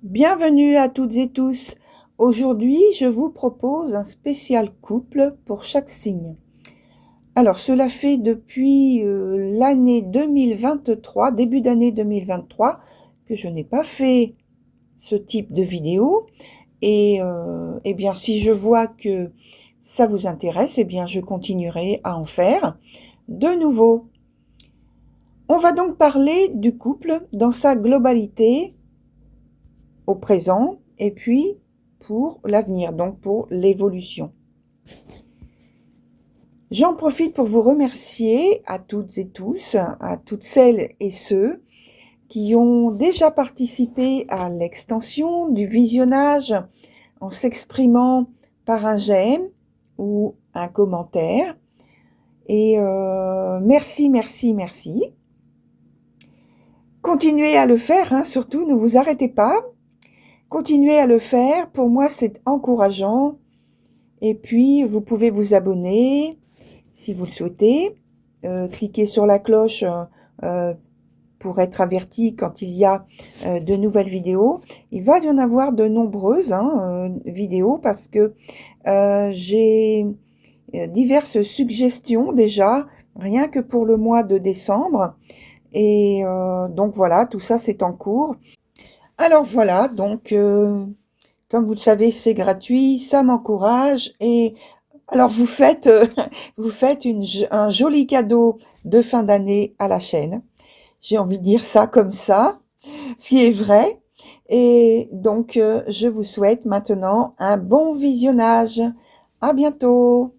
Bienvenue à toutes et tous. Aujourd'hui, je vous propose un spécial couple pour chaque signe. Alors, cela fait depuis l'année 2023, début d'année 2023, que je n'ai pas fait ce type de vidéo. Et eh bien, si je vois que ça vous intéresse, eh bien, je continuerai à en faire de nouveau. On va donc parler du couple dans sa globalité, au présent et puis pour l'avenir, donc pour l'évolution. J'en profite pour vous remercier à toutes et tous, à toutes celles et ceux qui ont déjà participé à l'extension du visionnage en s'exprimant par un j'aime ou un commentaire. Et merci, merci, merci. Continuez à le faire, hein, surtout ne vous arrêtez pas. Continuez à le faire, pour moi c'est encourageant. Et puis vous pouvez vous abonner si vous le souhaitez. Cliquez sur la cloche pour être averti quand il y a de nouvelles vidéos. Il va y en avoir de nombreuses vidéos parce que j'ai diverses suggestions déjà, rien que pour le mois de décembre. Et donc voilà, tout ça c'est en cours. Alors voilà, donc comme vous le savez, c'est gratuit, ça m'encourage. Et alors vous faites, vous faites un joli cadeau de fin d'année à la chaîne. J'ai envie de dire ça comme ça, ce qui est vrai. Et donc je vous souhaite maintenant un bon visionnage. À bientôt.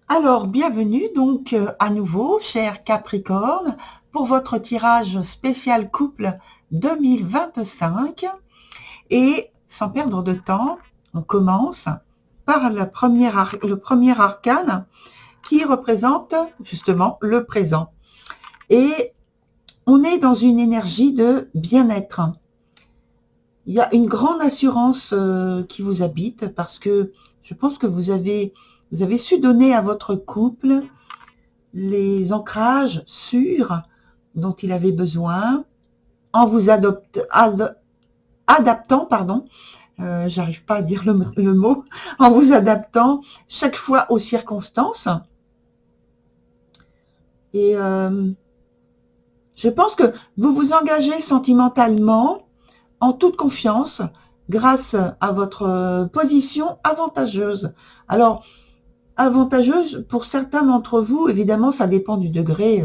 Alors, bienvenue donc à nouveau, cher Capricorne, pour votre tirage spécial couple 2025. Et sans perdre de temps, on commence par le premier arcane qui représente justement le présent. Et on est dans une énergie de bien-être. Il y a une grande assurance qui vous habite parce que je pense que vous avez su donner à votre couple les ancrages sûrs dont il avait besoin en vous adaptant, j'arrive pas à dire le mot, en vous adaptant chaque fois aux circonstances. Et je pense que vous vous engagez sentimentalement en toute confiance grâce à votre position avantageuse. Alors, avantageuse pour certains d'entre vous, évidemment, ça dépend du degré,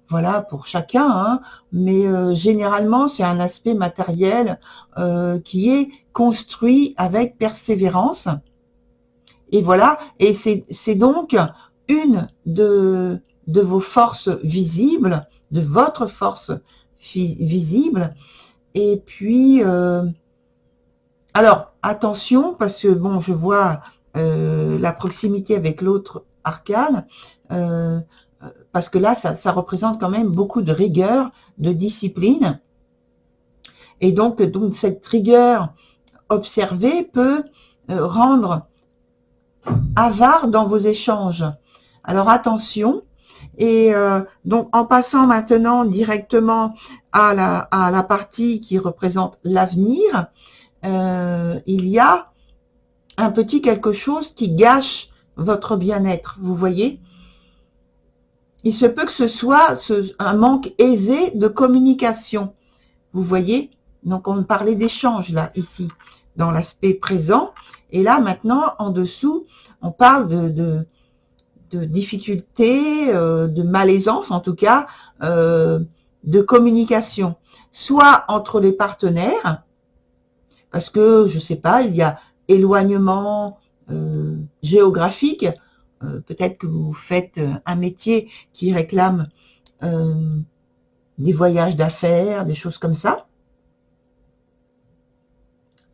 voilà, pour chacun, hein, mais généralement, c'est un aspect matériel qui est construit avec persévérance. Et voilà, et c'est donc une de vos forces visibles, de votre force visible. Et puis, alors, attention, parce que, bon, je vois la proximité avec l'autre arcane, parce que là, ça représente quand même beaucoup de rigueur, de discipline. Et donc cette rigueur observée peut rendre avare dans vos échanges. Alors, attention. Et donc, en passant maintenant directement à la partie qui représente l'avenir, il y a un petit quelque chose qui gâche votre bien-être, vous voyez. Il se peut que ce soit un manque aisé de communication, vous voyez. Donc, on parlait d'échange là, ici, dans l'aspect présent. Et là, maintenant, en dessous, on parle de difficultés, de malaisance, en tout cas, de communication. Soit entre les partenaires, parce que, je sais pas, il y a éloignement géographique. Peut-être que vous faites un métier qui réclame des voyages d'affaires, des choses comme ça.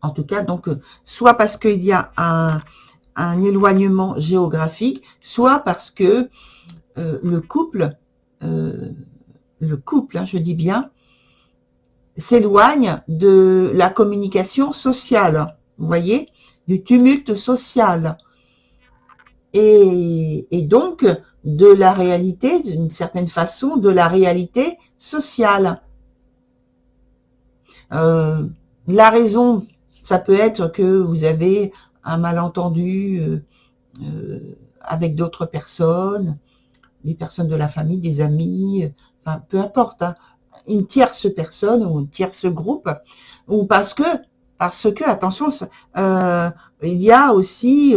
En tout cas, donc, soit parce qu'il y a un éloignement géographique, soit parce que le couple, je dis bien, s'éloigne de la communication sociale, vous voyez, du tumulte social. Et donc, de la réalité, d'une certaine façon, de la réalité sociale. La raison, ça peut être que vous avez un malentendu avec d'autres personnes, des personnes de la famille, des amis, enfin peu importe, hein, une tierce personne ou un tierce groupe, ou parce que attention, il y a aussi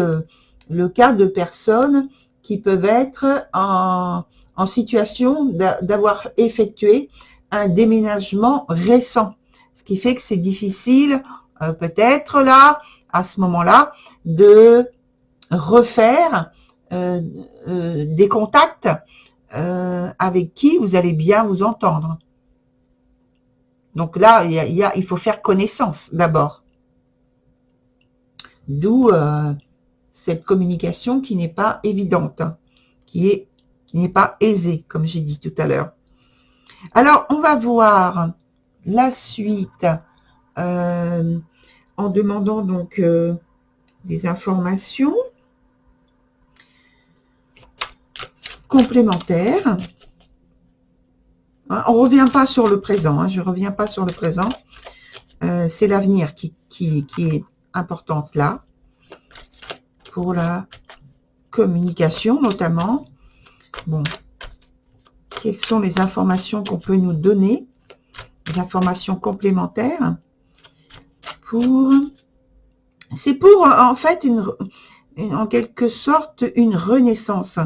le cas de personnes qui peuvent être en situation d'avoir effectué un déménagement récent, ce qui fait que c'est difficile peut-être là, à ce moment-là, de refaire des contacts avec qui vous allez bien vous entendre. Donc là, il faut faire connaissance d'abord. D'où cette communication qui n'est pas évidente, qui n'est pas aisée, comme j'ai dit tout à l'heure. Alors, on va voir la suite en demandant donc des informations complémentaires. On ne revient pas sur le présent, hein, je ne reviens pas sur le présent. C'est l'avenir qui est importante là, pour la communication notamment. Bon, quelles sont les informations qu'on peut nous donner, les informations complémentaires c'est pour en fait en quelque sorte une renaissance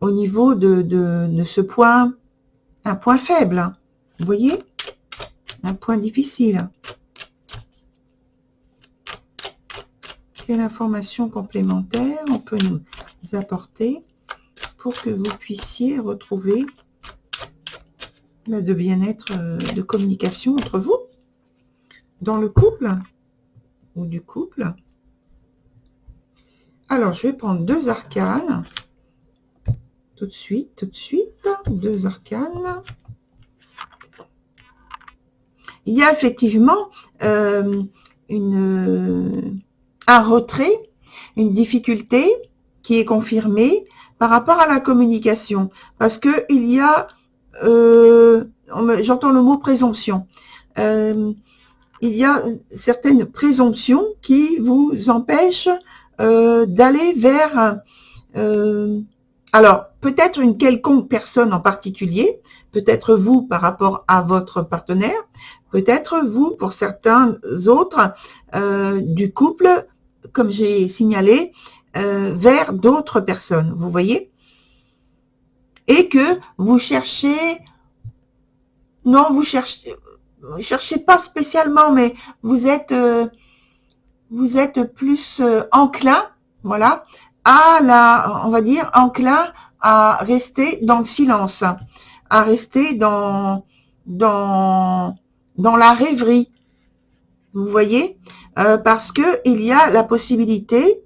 au niveau de ce point, un point faible, hein. Vous voyez, un point difficile. Quelle information complémentaire on peut nous apporter pour que vous puissiez retrouver de bien-être, de communication entre vous, dans le couple ou du couple. Alors, je vais prendre 2 arcanes, tout de suite, 2 arcanes. Il y a effectivement un retrait, une difficulté qui est confirmée par rapport à la communication, parce que il y a, j'entends le mot présomption, il y a certaines présomptions qui vous empêchent d'aller vers, alors peut-être une quelconque personne en particulier, peut-être vous par rapport à votre partenaire, peut-être vous pour certains autres du couple, comme j'ai signalé, vers d'autres personnes, vous voyez, et que vous cherchez, non, vous cherchez pas spécialement, mais vous êtes plus enclin, voilà, on va dire enclin à rester dans le silence, à rester dans la rêverie, vous voyez, parce que il y a la possibilité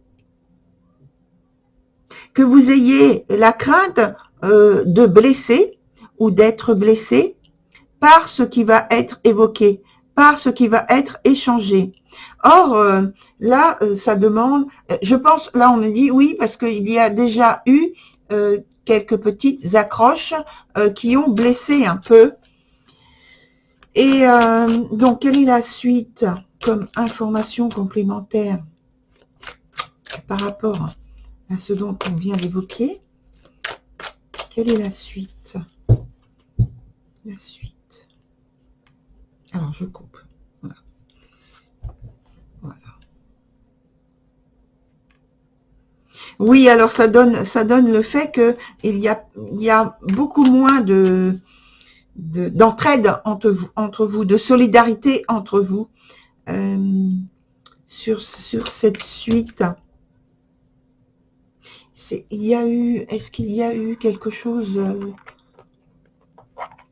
que vous ayez la crainte de blesser ou d'être blessé par ce qui va être évoqué, par ce qui va être échangé. Or, là, ça demande, je pense, là on me dit oui, parce qu'il y a déjà eu quelques petites accroches qui ont blessé un peu. Et donc, quelle est la suite comme information complémentaire par rapport à ce dont on vient d'évoquer? Quelle est la suite? La suite. Alors, je coupe. Voilà. Voilà. Oui, alors ça donne le fait que il y a beaucoup moins d'entraide entre vous, de solidarité entre vous sur cette suite. Est-ce qu'il y a eu quelque chose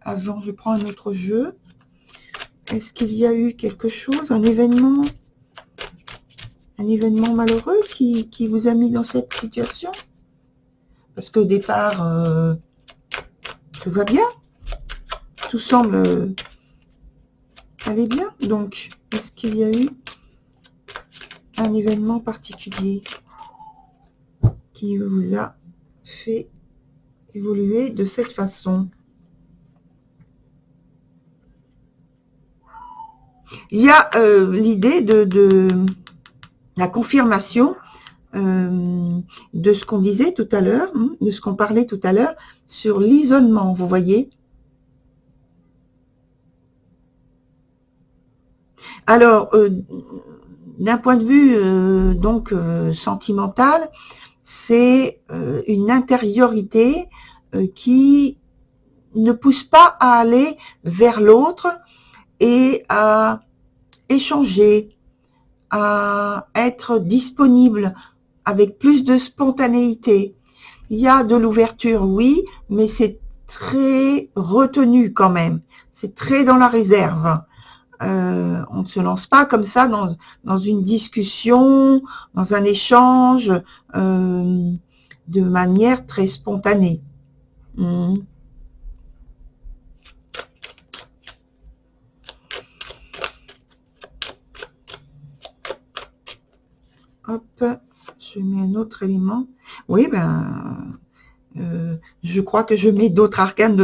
avant? Je prends un autre jeu. Est-ce qu'il y a eu quelque chose, un événement malheureux qui vous a mis dans cette situation? Parce qu'au départ, tout va bien, tout semble aller bien. Donc, est-ce qu'il y a eu un événement particulier qui vous a fait évoluer de cette façon? Il y a l'idée de la confirmation de ce qu'on disait tout à l'heure, de ce qu'on parlait tout à l'heure sur l'isolement, vous voyez. Alors, d'un point de vue donc sentimental, c'est une intériorité qui ne pousse pas à aller vers l'autre et à échanger, à être disponible avec plus de spontanéité. Il y a de l'ouverture, oui, mais c'est très retenu quand même. C'est très dans la réserve. On ne se lance pas comme ça dans une discussion, dans un échange de manière très spontanée. Hop, je mets un autre élément. Oui, je crois que je mets d'autres arcanes,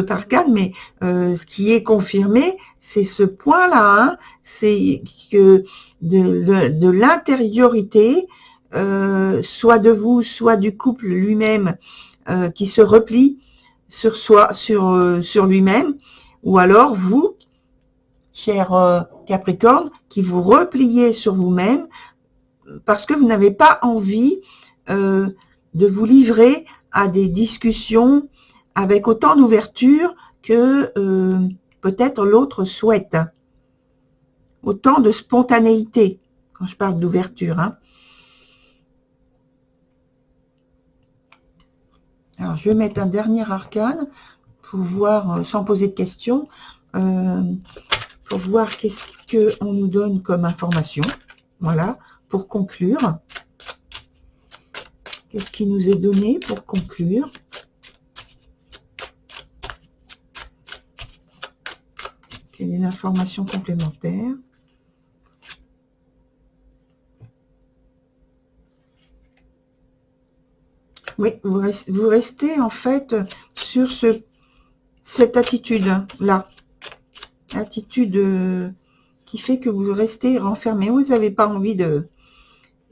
mais ce qui est confirmé, c'est ce point-là, hein, c'est que de l'intériorité, soit de vous, soit du couple lui-même, qui se replie sur soi, sur lui-même, ou alors vous, cher Capricorne, qui vous repliez sur vous-même parce que vous n'avez pas envie de vous livrer à des discussions avec autant d'ouverture que peut-être l'autre souhaite. Autant de spontanéité, quand je parle d'ouverture. Hein. Alors, je vais mettre un dernier arcane pour voir, sans poser de questions, pour voir qu'est-ce qu'on nous donne comme information. Voilà, pour conclure. Qu'est-ce qui nous est donné pour conclure? Quelle est l'information complémentaire? Oui, vous restez en fait sur cette attitude-là. Attitude qui fait que vous restez renfermé. Vous n'avez pas envie de...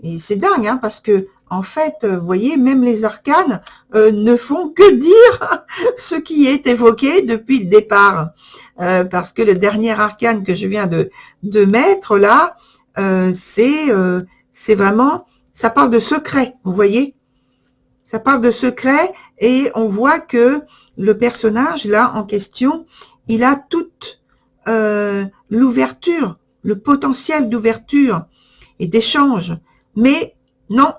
Et c'est dingue, hein, parce que en fait, vous voyez, même les arcanes ne font que dire ce qui est évoqué depuis le départ. Parce que le dernier arcane que je viens de mettre là, c'est vraiment, ça parle de secret, vous voyez. Ça parle de secret et on voit que le personnage là en question, il a toute l'ouverture, le potentiel d'ouverture et d'échange. Mais non,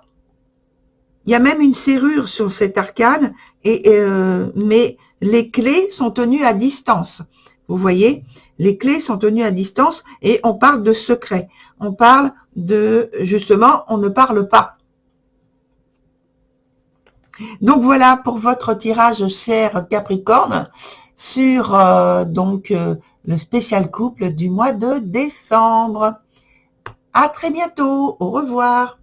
il y a même une serrure sur cet arcane, mais les clés sont tenues à distance. Vous voyez, les clés sont tenues à distance et on parle de secret. On parle de, justement, on ne parle pas. Donc voilà pour votre tirage, cher Capricorne, sur le spécial couple du mois de décembre. À très bientôt, au revoir.